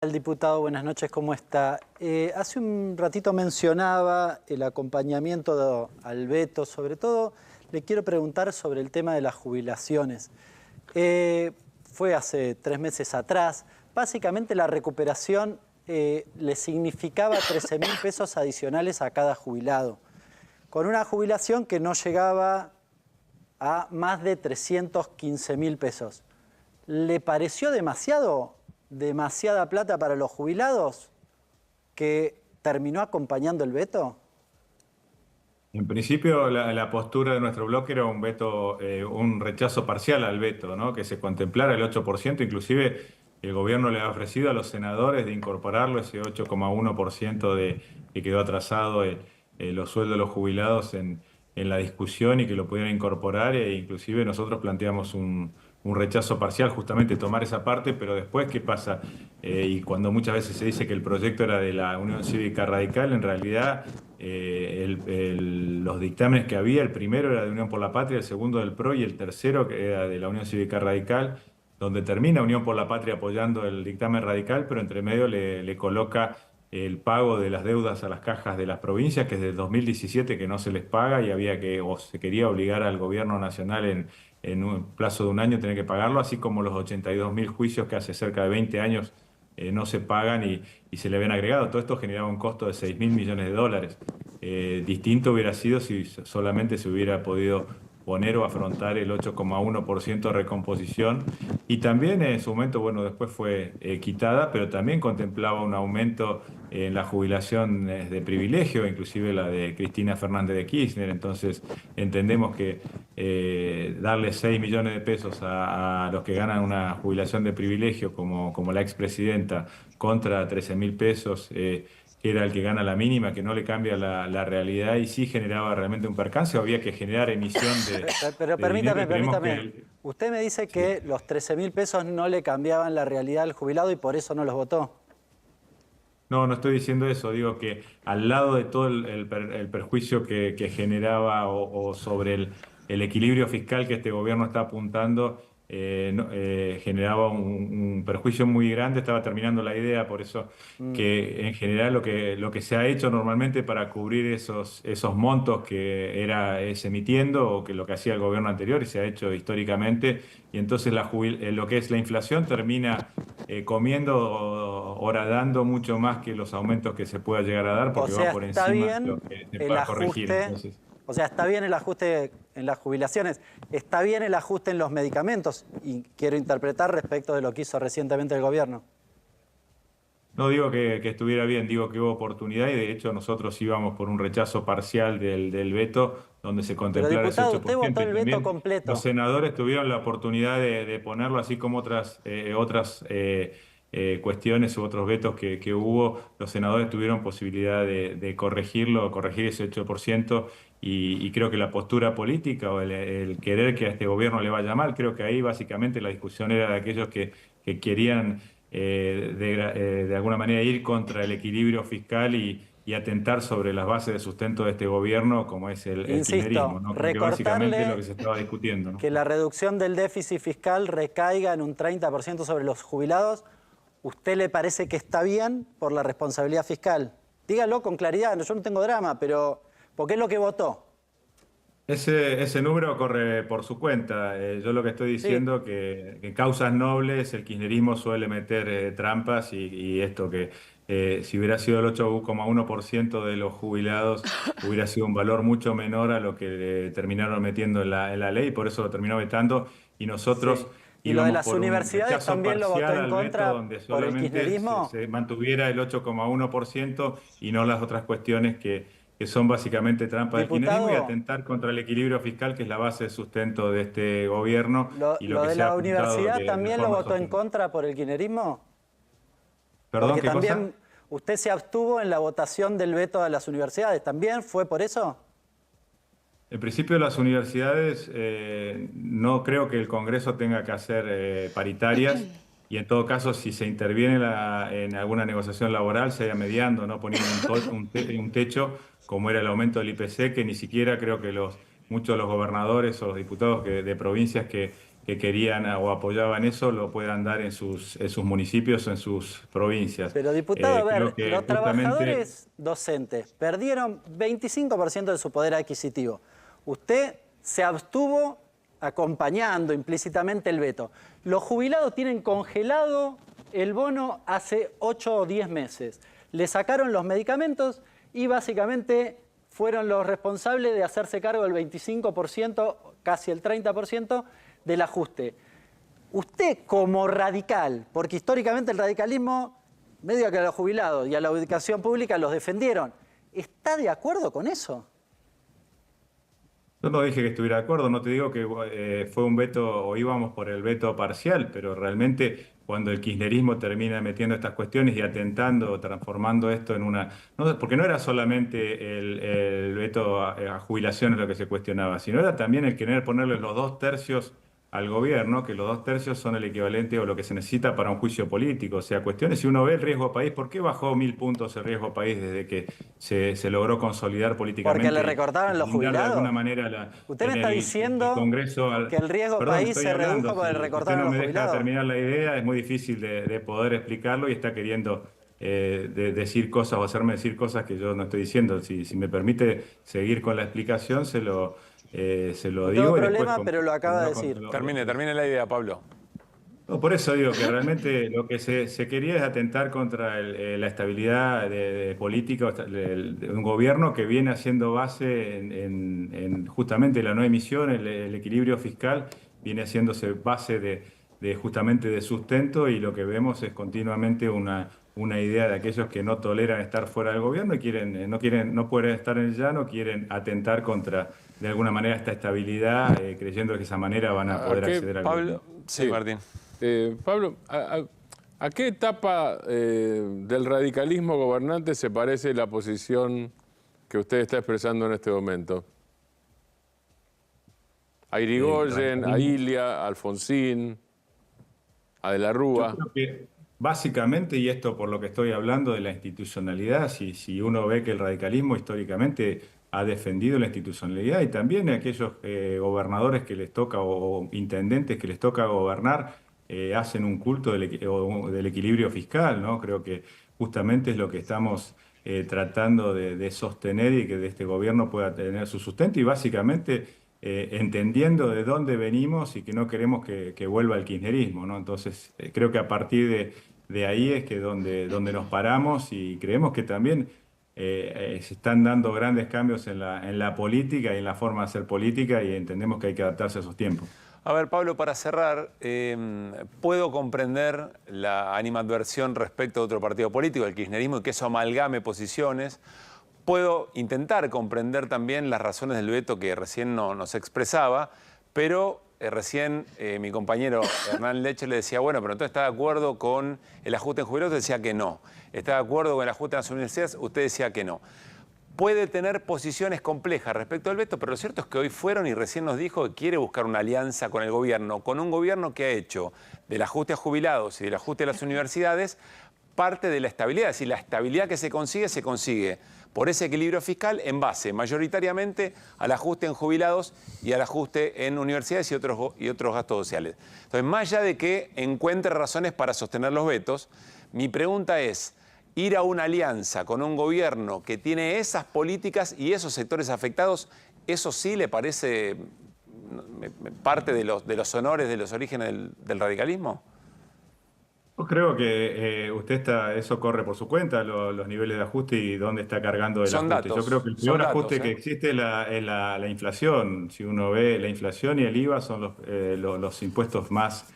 El diputado, buenas noches, ¿cómo está? Hace un ratito mencionaba el acompañamiento al veto, sobre todo le quiero preguntar sobre el tema de las jubilaciones. Fue hace 3 meses atrás, básicamente la recuperación le significaba 13.000 pesos adicionales a cada jubilado, con una jubilación que no llegaba a más de 315.000 pesos. ¿Le pareció demasiada plata para los jubilados que terminó acompañando el veto? En principio, la postura de nuestro bloque era un veto, un rechazo parcial al veto, ¿no? Que se contemplara el 8%, inclusive el gobierno le ha ofrecido a los senadores de incorporarlo, ese 8,1% que quedó atrasado, los sueldos de los jubilados en la discusión y que lo pudieran incorporar, e inclusive nosotros planteamos un rechazo parcial, justamente tomar esa parte, pero después, ¿qué pasa? Y cuando muchas veces se dice que el proyecto era de la Unión Cívica Radical, en realidad los dictámenes que había, el primero era de Unión por la Patria, el segundo del PRO y el tercero que era de la Unión Cívica Radical, donde termina Unión por la Patria apoyando el dictamen radical, pero entre medio le coloca el pago de las deudas a las cajas de las provincias, que es del 2017 que no se les paga y o se quería obligar al gobierno nacional en un plazo de un año tener que pagarlo, así como los 82.000 juicios que hace cerca de 20 años no se pagan y se le habían agregado. Todo esto generaba un costo de 6.000 millones de dólares. Distinto hubiera sido si solamente se hubiera podido poner o afrontar el 8,1% de recomposición. Y también en su momento, bueno, después fue quitada, pero también contemplaba un aumento en la jubilación de privilegio, inclusive la de Cristina Fernández de Kirchner. Entonces entendemos que darle 6 millones de pesos a los que ganan una jubilación de privilegio, como la expresidenta, contra 13.000 pesos, que era el que gana la mínima, que no le cambia la realidad y sí generaba realmente un percance, o había que generar emisión Pero de dinero, y creemos permítame. que... Usted me dice Sí. que los 13.000 pesos no le cambiaban la realidad al jubilado y por eso no los votó. No, no estoy diciendo eso, digo que al lado de todo el perjuicio que generaba o sobre el equilibrio fiscal que este gobierno está apuntando, generaba un perjuicio muy grande. Estaba terminando la idea, por eso Mm. que en general lo que se ha hecho normalmente para cubrir esos montos que es emitiendo, o que lo que hacía el gobierno anterior y se ha hecho históricamente, y entonces lo que es la inflación termina comiendo o horadando mucho más que los aumentos que se pueda llegar a dar, O porque va sea, por está encima de bien lo que se el pueda corregir. ajuste, Entonces, está bien el ajuste en las jubilaciones, está bien el ajuste en los medicamentos, y quiero interpretar respecto de lo que hizo recientemente el gobierno. no digo que estuviera bien, digo que hubo oportunidad, y de hecho nosotros íbamos por un rechazo parcial del veto, donde se Pero contemplara ese diputado, usted 8%, votó y el veto también los completo. senadores tuvieron la oportunidad de ponerlo, así como otras cuestiones u otros vetos que hubo. Los senadores tuvieron posibilidad de corregirlo, corregir ese 8%, y creo que la postura política o el querer que a este gobierno le vaya mal, creo que ahí básicamente la discusión era de aquellos que querían de alguna manera ir contra el equilibrio fiscal y atentar sobre las bases de sustento de este gobierno, como es el kirchnerismo, Insisto, ¿no? Porque básicamente es lo recortarle que se estaba discutiendo, ¿no? que la reducción del déficit fiscal recaiga en un 30% sobre los jubilados, ¿usted le parece que está bien por la responsabilidad fiscal? Dígalo con claridad, yo no tengo drama, pero ¿por qué es lo que votó? Ese número corre por su cuenta. Yo lo que estoy Sí, diciendo que en causas nobles el kirchnerismo suele meter trampas, y esto que si hubiera sido el 8,1% de los jubilados, hubiera sido un valor mucho menor a lo que terminaron metiendo en la ley, por eso lo terminó vetando, y sí. nosotros ¿Y lo de íbamos las por un universidades rechazo también lo votó parcial en al veto, contra donde por el solamente se, kirchnerismo? se mantuviera el 8,1% y no las otras cuestiones que son básicamente trampa del kirchnerismo y Diputado, atentar contra el equilibrio fiscal, que es la base de sustento de este gobierno y lo lo que de se ha la apuntado universidad de también lo forma votó en sostenida. contra por el kirchnerismo, ¿Perdón, porque qué cosa? también usted se abstuvo en la votación del veto a las universidades, ¿también fue por eso? En principio, las universidades, no creo que el Congreso tenga que hacer paritarias, y en todo caso, si se interviene en alguna negociación laboral, se vaya mediando, no poniendo un techo, como era el aumento del IPC, que ni siquiera creo que muchos de los gobernadores o los diputados de provincias que querían o apoyaban eso lo puedan dar en sus municipios o en sus provincias. Pero diputado, a Creo ver, que los justamente trabajadores docentes perdieron 25% de su poder adquisitivo. Usted se abstuvo acompañando implícitamente el veto. Los jubilados tienen congelado el bono hace 8 o 10 meses. Le sacaron los medicamentos y básicamente fueron los responsables de hacerse cargo del 25%, casi el 30% del ajuste. Usted como radical, porque históricamente el radicalismo, medio que a los jubilados y a la educación pública los defendieron, ¿está de acuerdo con eso? Yo no dije que estuviera de acuerdo, no te digo que fue un veto o íbamos por el veto parcial, pero realmente cuando el kirchnerismo termina metiendo estas cuestiones y atentando, transformando esto en una... No, porque no era solamente el veto a jubilaciones lo que se cuestionaba, sino era también el querer ponerle los 2/3 al gobierno, que los 2/3 son el equivalente o lo que se necesita para un juicio político. O sea, cuestiones, si uno ve el riesgo país, ¿por qué bajó 1000 puntos el riesgo país desde que se logró consolidar políticamente? Porque le recortaron los blindar de alguna jubilados. manera Usted me en está el diciendo Congreso... que el riesgo Perdón, país estoy se hablando. redujo porque le Si usted recortaron a no los me deja jubilados. terminar la idea, es muy difícil de poder explicarlo y está queriendo decir cosas o hacerme decir cosas que yo no estoy diciendo. Si me permite seguir con la explicación, se lo No digo. tengo Y después, problema, pero lo acaba de decir. Termine la idea, Pablo. No, por eso digo que realmente lo que se quería es atentar contra la estabilidad de política de un gobierno que viene haciendo base en justamente la no emisión, el equilibrio fiscal, viene haciéndose base justamente de sustento, y lo que vemos es continuamente una idea de aquellos que no toleran estar fuera del gobierno y no pueden estar en el llano, quieren atentar contra, de alguna manera, esta estabilidad, creyendo que de esa manera van a poder acceder al gobierno. Pablo, sí, Martín. Pablo, ¿a qué etapa del radicalismo gobernante se parece la posición que usted está expresando en este momento? A Irigoyen, a Ilia, a Alfonsín, a De la Rúa. Yo creo que básicamente, y esto por lo que estoy hablando de la institucionalidad, si uno ve que el radicalismo históricamente ha defendido la institucionalidad, y también aquellos gobernadores que les toca o intendentes que les toca gobernar hacen un culto del equilibrio fiscal, ¿no? Creo que justamente es lo que estamos tratando de sostener y que de este gobierno pueda tener su sustento, y básicamente entendiendo de dónde venimos y que no queremos que vuelva el kirchnerismo, ¿no? Entonces, creo que a partir de ahí es que donde nos paramos, y creemos que también se están dando grandes cambios en la política y en la forma de hacer política, y entendemos que hay que adaptarse a esos tiempos. A ver, Pablo, para cerrar, puedo comprender la animadversión respecto a otro partido político, el kirchnerismo, y que eso amalgame posiciones. Puedo intentar comprender también las razones del veto que recién nos expresaba, pero recién mi compañero Hernán Leche le decía, bueno, pero entonces está de acuerdo con el ajuste en jubilados, usted decía que no. Está de acuerdo con el ajuste en las universidades, usted decía que no. Puede tener posiciones complejas respecto al veto, pero lo cierto es que hoy fueron y recién nos dijo que quiere buscar una alianza con el gobierno, con un gobierno que ha hecho del ajuste a jubilados y del ajuste a las universidades parte de la estabilidad. Es decir, la estabilidad que se consigue por ese equilibrio fiscal en base mayoritariamente al ajuste en jubilados y al ajuste en universidades y otros gastos sociales. Entonces, más allá de que encuentre razones para sostener los vetos, mi pregunta es, ir a una alianza con un gobierno que tiene esas políticas y esos sectores afectados, ¿eso sí le parece parte de los honores, de los orígenes del radicalismo? Yo creo que eso corre por su cuenta, los niveles de ajuste y dónde está cargando el Son ajuste. datos, Yo creo que el peor ajuste que existe es la inflación. Si uno ve la inflación y el IVA, son los impuestos más,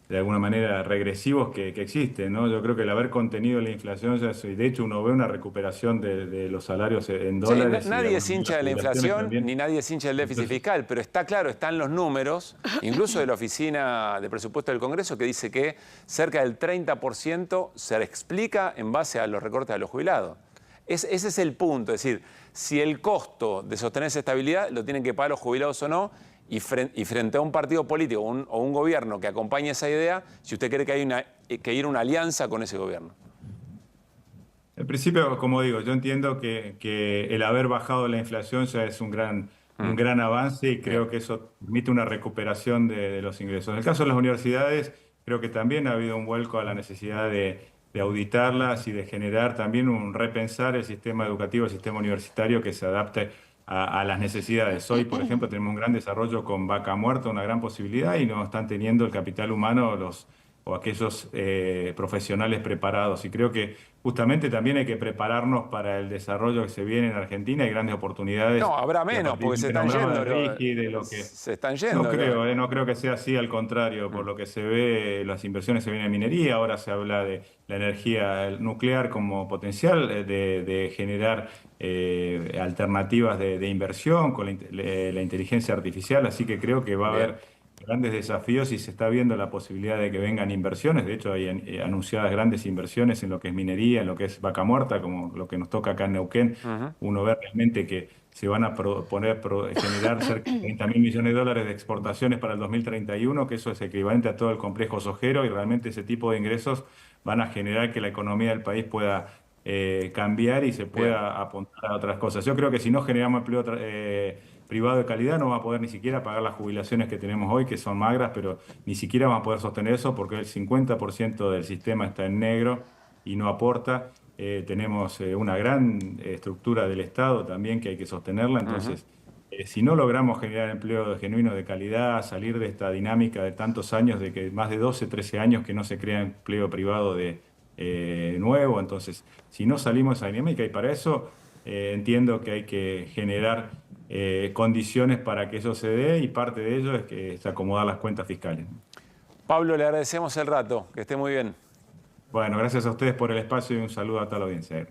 de alguna manera, regresivos que existen, ¿no? Yo creo que el haber contenido la inflación, y de hecho uno ve una recuperación de los salarios en dólares. Sí, nadie es hincha de la inflación, ni nadie es hincha del déficit fiscal, pero está claro, están los números, incluso de la Oficina de Presupuesto del Congreso, que dice que cerca del 30% se explica en base a los recortes a los jubilados. Ese es el punto, es decir, si el costo de sostener esa estabilidad lo tienen que pagar los jubilados o no, y frente a un partido político o un gobierno que acompañe esa idea, si usted cree que hay que ir a una alianza con ese gobierno. En principio, como digo, yo entiendo que el haber bajado la inflación ya es un gran un gran avance y creo que eso permite una recuperación de los ingresos. En el caso de las universidades, creo que también ha habido un vuelco a la necesidad de auditarlas y de generar también un repensar el sistema educativo, el sistema universitario que se adapte a las necesidades. Hoy, por ejemplo, tenemos un gran desarrollo con Vaca Muerta, una gran posibilidad, y no están teniendo el capital humano o aquellos profesionales preparados. Y creo que justamente también hay que prepararnos para el desarrollo que se viene en Argentina. Hay grandes oportunidades. No, habrá menos, porque se están yendo. Se están yendo. No creo que sea así, al contrario. Por lo que se ve, las inversiones se vienen en minería. Ahora se habla de la energía nuclear como potencial de generar alternativas de inversión con la inteligencia artificial. Así que creo que va a haber grandes desafíos y se está viendo la posibilidad de que vengan inversiones. De hecho, hay anunciadas grandes inversiones en lo que es minería, en lo que es Vaca Muerta, como lo que nos toca acá en Neuquén. Uno ve realmente que se van a generar cerca de 30.000 millones de dólares de exportaciones para el 2031, que eso es equivalente a todo el complejo sojero, y realmente ese tipo de ingresos van a generar que la economía del país pueda cambiar y se pueda apuntar a otras cosas. Yo creo que si no generamos empleo privado de calidad, no vamos a poder ni siquiera pagar las jubilaciones que tenemos hoy, que son magras, pero ni siquiera vamos a poder sostener eso porque el 50% del sistema está en negro y no aporta. Tenemos una gran estructura del Estado también que hay que sostenerla. Entonces, si no logramos generar empleo genuino de calidad, salir de esta dinámica de tantos años, de que más de 12, 13 años que no se crea empleo privado nuevo, entonces, si no salimos de esa dinámica, y para eso entiendo que hay que generar condiciones para que eso se dé, y parte de ello es acomodar las cuentas fiscales. Pablo, le agradecemos el rato, que esté muy bien. Bueno, gracias a ustedes por el espacio y un saludo a toda la audiencia.